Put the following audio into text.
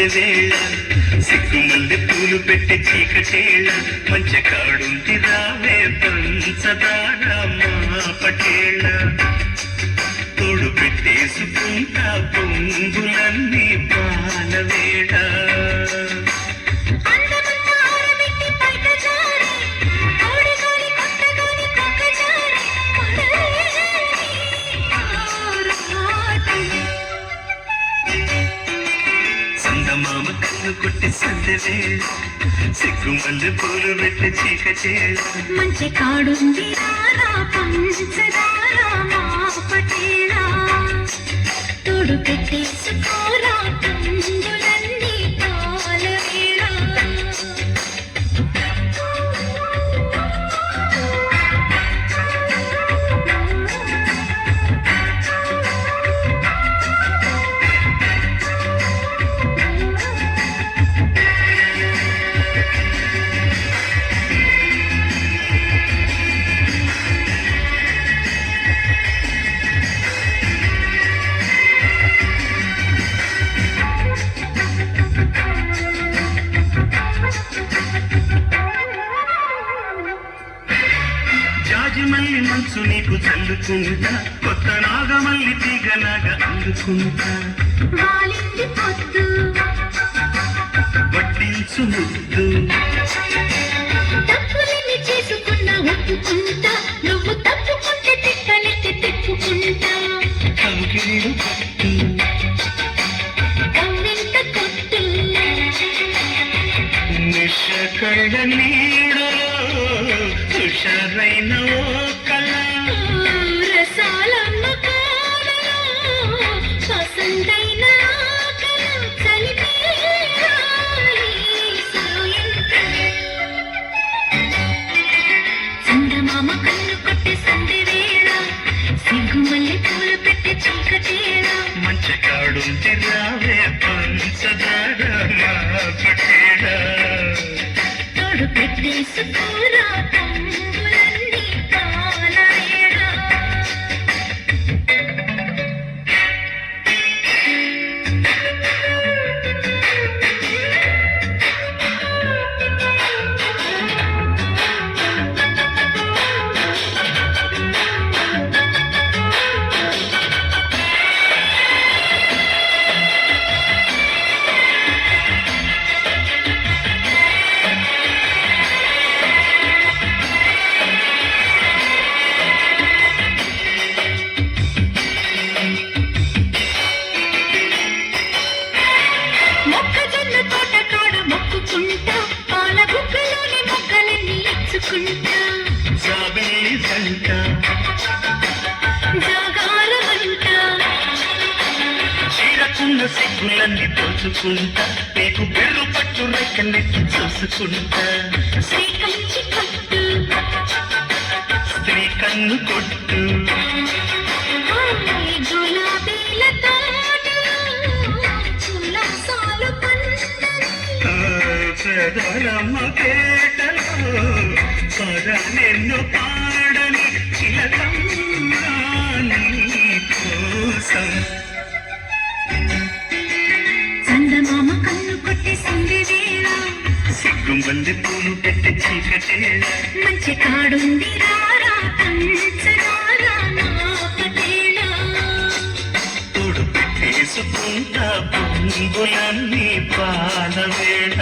సందెవేళ సిగ్గుమల్లె పూలు పెట్టి చీకటేళ మంచి కాడుంది రావే పంచదార మా పటేళ తోడు పెట్టేసుకుంటా పొంగులన్నీ పాలవేళ సందమామ కన్ను కొట్టి సందెవేళ సిగ్గుమల్లె పూలు పెట్టి చీకటేళ మంచి కాడుంది రారా పంచదార మా పటేళ తోడు పెట్టేసుకోరా పొంగులన్నీ పాలవేళ మల్లి మనసు నీకు చల్లుకుంటా కొత్త నాగమల్లి తీగలాగా అందుకుంటా వాలింది పొద్దు వడ్డించు ముద్దు తప్పులని చేసుకున్నా ఒప్పుకుంటా నువ్వు తప్పుకుంటే తిక్కలెత్తి తిప్పుకుంటా కౌగిలిడు పట్టు కవ్వింత కొట్టు నిష కళ్ళ నీడలో హుషారైన ఓ కళ రసాలమ్మ కాలలో పసందైన ఆకలం కలిపి చందమామ కన్ను కొట్టే సందెవేళ సిగ్గుమల్లె పూలు పెట్టి చీకటేళ మంచి కాడుంది రావే పంచదార మా పటేళ తోడు పెట్టేసుకోరా పొంగులన్నీ పాలవేళ మొక్కజొన్న తోట కాడ మొక్కుకుంటా పాల బుగ్గలోని మొగ్గలన్నీ ఇచ్చుకుంటా జాబిల్లి జంట జాగాల వంట చీరకున్న సిగ్గులన్నీ దోచుకుంటా నీకు బెర్రు పట్టు రెక్కలెత్తి చూసుకుంటా శ్రీకంచి కట్టు స్త్రీ కన్ను కొట్టు గులాబీల తోటలో ఉల్లాసాలు పండని పెదరమ్మ పేటలో పదనెన్ను పాడని చిలకమ్మ నీ కోసం చందమామ కన్ను కొట్టి సందెవేళ సిగ్గుమల్లె పూలు పెట్టి చీకటేళ మంచి కాడుంది రారా పంచదార మా పటేళ తోడు పెట్టేసుకుంటా పొంగులన్నీ పాలవేళ